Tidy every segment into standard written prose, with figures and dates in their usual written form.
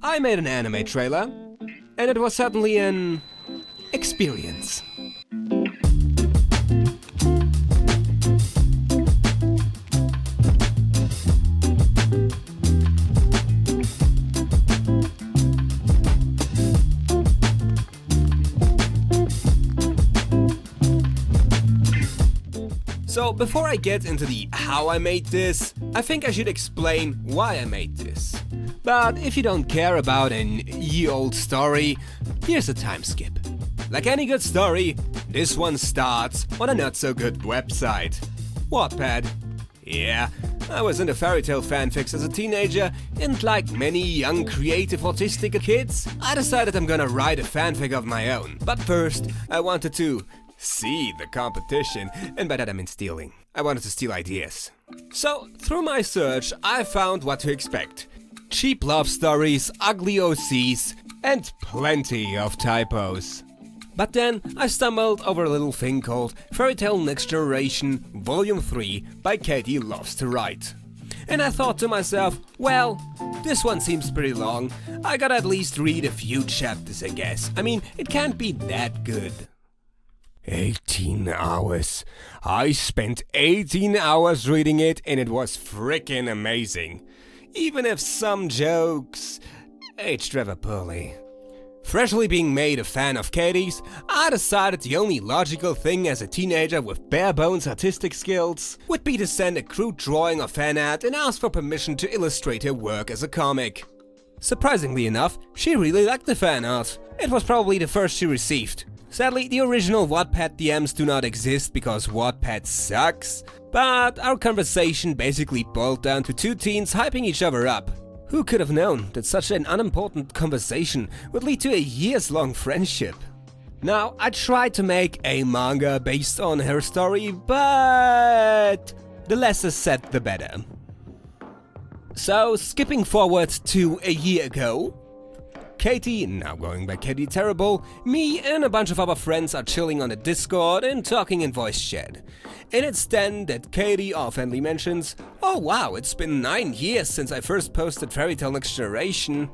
I made an anime trailer, and it was certainly an experience. So before I get into the how I made this, I think I should explain why I made this. But if you don't care about an ye-old story, here's a time skip. Like any good story, this one starts on a not-so-good website. Wattpad. Yeah, I was into fairy tale fanfics as a teenager, and like many young creative autistic kids, I decided I'm gonna write a fanfic of my own. But first, I wanted to see the competition, and by that I mean stealing. I wanted to steal ideas. So, through my search, I found what to expect. Cheap love stories, ugly OCs, and plenty of typos. But then I stumbled over a little thing called Fairy Tale Next Generation Volume 3 by Katie Loves to Write. And I thought to myself, well, this one seems pretty long. I gotta at least read a few chapters, I guess. I mean, it can't be that good. 18 hours. I spent 18 hours reading it and it was frickin' amazing. Even if some jokes aged rather poorly. Freshly being made a fan of Katie's, I decided the only logical thing as a teenager with bare-bones artistic skills would be to send a crude drawing of fan art and ask for permission to illustrate her work as a comic. Surprisingly enough, she really liked the fan art. It was probably the first she received. Sadly, the original Wattpad DMs do not exist because Wattpad sucks, but our conversation basically boiled down to two teens hyping each other up. Who could have known that such an unimportant conversation would lead to a years-long friendship? Now, I tried to make a manga based on her story, but the less is said the better. So, skipping forward to a year ago, Katie, now going by Katie Terrible, me and a bunch of other friends are chilling on the Discord and talking in voice chat. And it's then that Katie offhandedly mentions, "Oh wow, it's been 9 years since I first posted Fairy Tale Next Generation."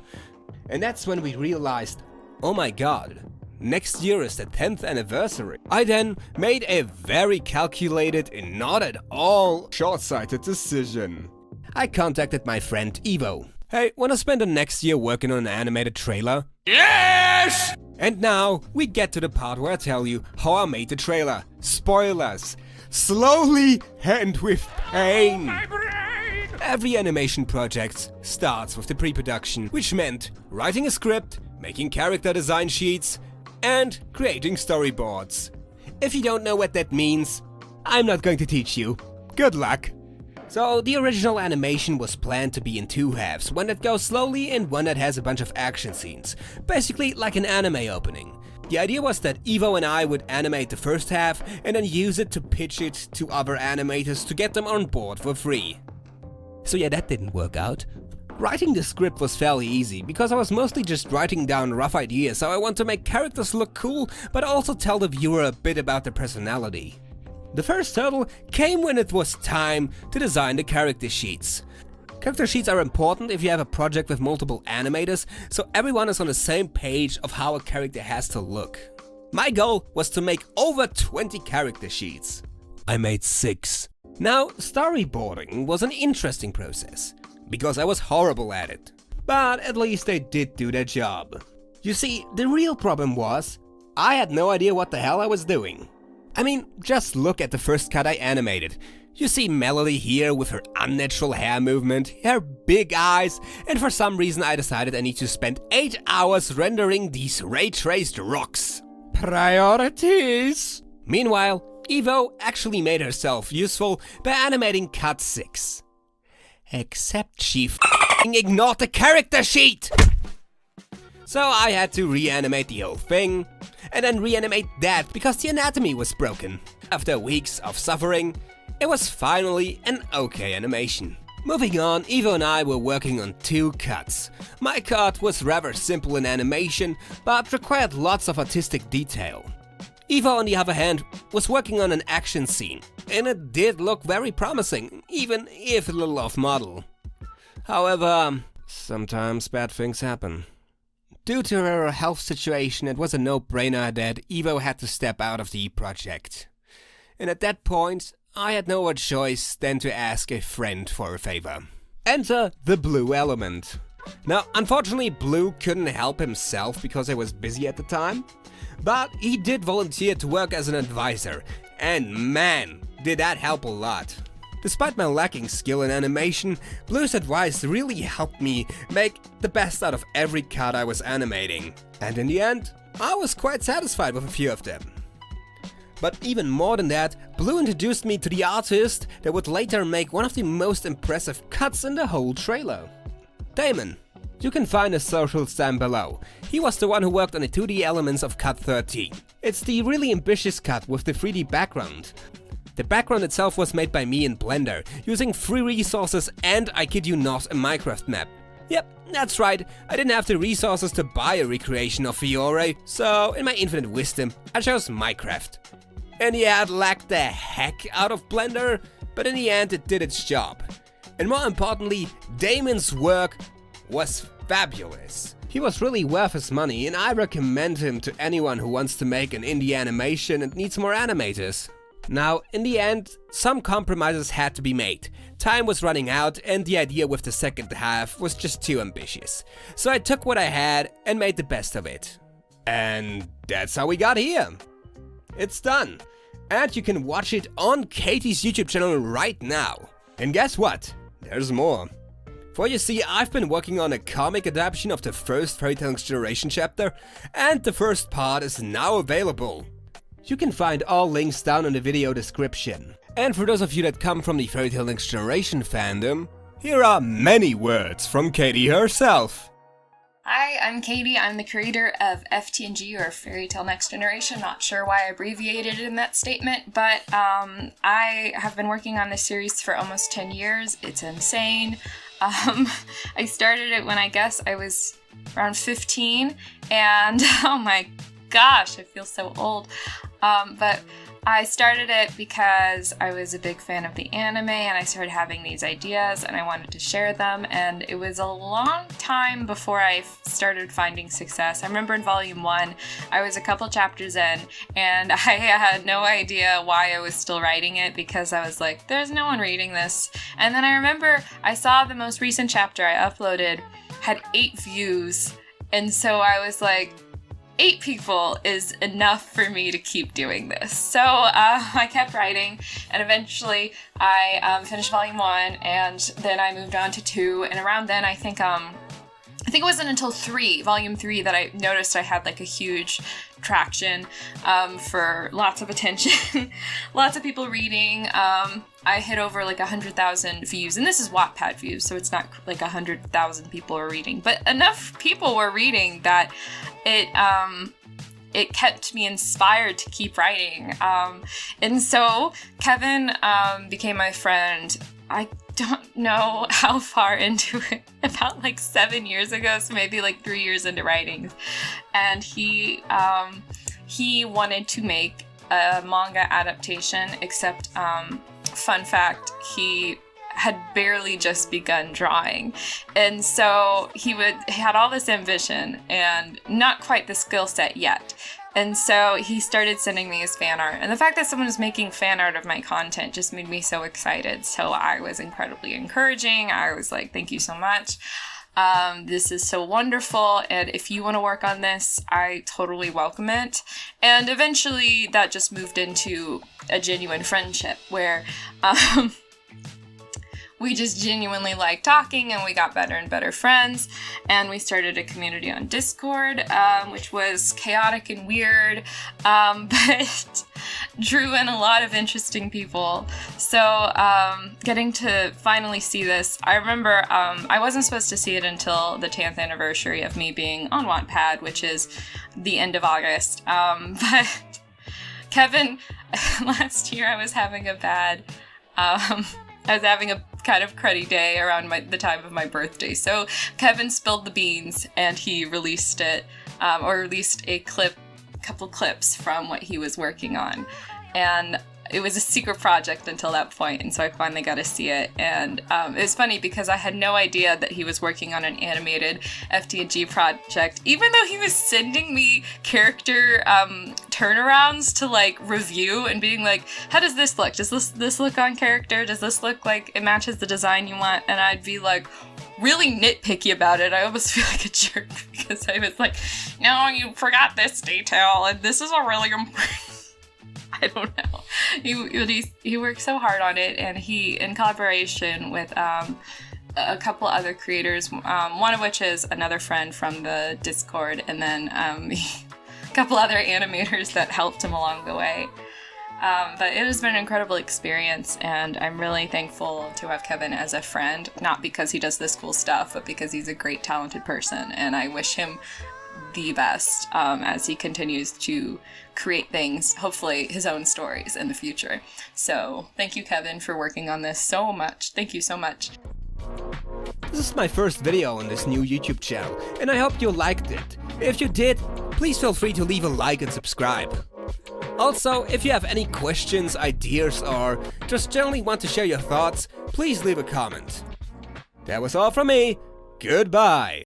And that's when we realized, oh my god, next year is the 10th anniversary. I then made a very calculated and not at all short-sighted decision. I contacted my friend Evo. Hey, wanna spend the next year working on an animated trailer? Yes! And now, we get to the part where I tell you how I made the trailer. Spoilers. Slowly and with pain. My brain! Every animation project starts with the pre-production, which meant writing a script, making character design sheets, and creating storyboards. If you don't know what that means, I'm not going to teach you. Good luck. So, the original animation was planned to be in two halves, one that goes slowly and one that has a bunch of action scenes. Basically like an anime opening. The idea was that Evo and I would animate the first half and then use it to pitch it to other animators to get them on board for free. So yeah, that didn't work out. Writing the script was fairly easy, because I was mostly just writing down rough ideas, so I want to make characters look cool, but also tell the viewer a bit about their personality. The first hurdle came when it was time to design the character sheets. Character sheets are important if you have a project with multiple animators, so everyone is on the same page of how a character has to look. My goal was to make over 20 character sheets. I made 6. Now, storyboarding was an interesting process, because I was horrible at it. But at least they did do their job. You see, the real problem was, I had no idea what the hell I was doing. I mean, just look at the first cut I animated. You see Melody here with her unnatural hair movement, her big eyes, and for some reason I decided I need to spend 8 hours rendering these ray-traced rocks. Priorities! Meanwhile, Evo actually made herself useful by animating cut 6. Except she f***ing ignored the character sheet! So I had to reanimate the whole thing, and then reanimate that because the anatomy was broken. After weeks of suffering, it was finally an okay animation. Moving on, Evo and I were working on 2 cuts. My cut was rather simple in animation, but required lots of artistic detail. Evo, on the other hand, was working on an action scene, and it did look very promising, even if a little off model. However, Sometimes bad things happen. Due to her health situation, it was a no-brainer that Evo had to step out of the project. And at that point, I had no other choice than to ask a friend for a favor. Enter the Blue element. Now, unfortunately, Blue couldn't help himself because I was busy at the time, but he did volunteer to work as an advisor, and man, did that help a lot. Despite my lacking skill in animation, Blue's advice really helped me make the best out of every cut I was animating. And in the end, I was quite satisfied with a few of them. But even more than that, Blue introduced me to the artist that would later make one of the most impressive cuts in the whole trailer. Damon. You can find his socials down below. He was the one who worked on the 2D elements of cut 13. It's the really ambitious cut with the 3D background. The background itself was made by me in Blender, using free resources and, I kid you not, a Minecraft map. Yep, that's right, I didn't have the resources to buy a recreation of Fiore, so in my infinite wisdom, I chose Minecraft. And yeah, it lagged the heck out of Blender, but in the end it did its job. And more importantly, Damon's work was fabulous. He was really worth his money, and I recommend him to anyone who wants to make an indie animation and needs more animators. Now, in the end, some compromises had to be made. Time was running out and the idea with the second half was just too ambitious. So I took what I had and made the best of it. And that's how we got here. It's done. And you can watch it on Katie's YouTube channel right now. And guess what? There's more. For you see, I've been working on a comic adaptation of the first Fairy Tale Next Generation chapter, and the first part is now available. You can find all links down in the video description. And for those of you that come from the Fairy Tale Next Generation fandom, here are many words from Katie herself. Hi, I'm Katie. I'm the creator of FTNG, or Fairy Tale Next Generation. Not sure why I abbreviated it in that statement, but I have been working on this series for almost 10 years. It's insane. I started it when I guess I was around 15, and oh my gosh, I feel so old. But I started it because I was a big fan of the anime and I started having these ideas and I wanted to share them, and it was a long time before I started finding success. I remember in volume 1, I was a couple chapters in and I had no idea why I was still writing it because I was like, there's no one reading this. And then I remember I saw the most recent chapter I uploaded had 8 views, and so I was like, 8 people is enough for me to keep doing this. So I kept writing, and eventually I finished volume 1, and then I moved on to 2, and around then I think it wasn't until volume 3, that I noticed I had like a huge traction for lots of attention, lots of people reading. I hit over like 100,000 views, and this is Wattpad views, so it's not like 100,000 people are reading, but enough people were reading that it kept me inspired to keep writing. And so Kevin became my friend. I don't know how far into it, about like 7 years ago, so maybe like 3 years into writing. And he wanted to make a manga adaptation, except fun fact, he had barely just begun drawing. And so he had all this ambition and not quite the skill set yet. And so he started sending me his fan art. And the fact that someone was making fan art of my content just made me so excited. So I was incredibly encouraging. I was like, thank you so much. This is so wonderful, and if you want to work on this, I totally welcome it. And eventually that just moved into a genuine friendship where we just genuinely liked talking, and we got better and better friends, and we started a community on Discord, which was chaotic and weird, but drew in a lot of interesting people. So getting to finally see this, I remember I wasn't supposed to see it until the 10th anniversary of me being on Wattpad, which is the end of August, but Kevin, last year I was having a kind of cruddy day around the time of my birthday. So Kevin spilled the beans and he released it, or released a couple clips from what he was working on. And it was a secret project until that point, and so I finally got to see it. And it was funny because I had no idea that he was working on an animated FTG project, even though he was sending me character turnarounds to like review and being like, how does this look? Does this look on character? Does this look like it matches the design you want? And I'd be like really nitpicky about it. I almost feel like a jerk because I was like, no, you forgot this detail, and this is a really important. I don't know. He worked so hard on it, and he, in collaboration with a couple other creators, one of which is another friend from the Discord, and then a couple other animators that helped him along the way. But it has been an incredible experience, and I'm really thankful to have Kevin as a friend, not because he does this cool stuff, but because he's a great, talented person, and I wish him the best as he continues to create things, hopefully his own stories in the future. So thank you, Kevin, for working on this so much. Thank you so much. This is my first video on this new YouTube channel, and I hope you liked it. If you did, please feel free to leave a like and subscribe. Also, if you have any questions, ideas, or just generally want to share your thoughts, please leave a comment. That was all from me. Goodbye.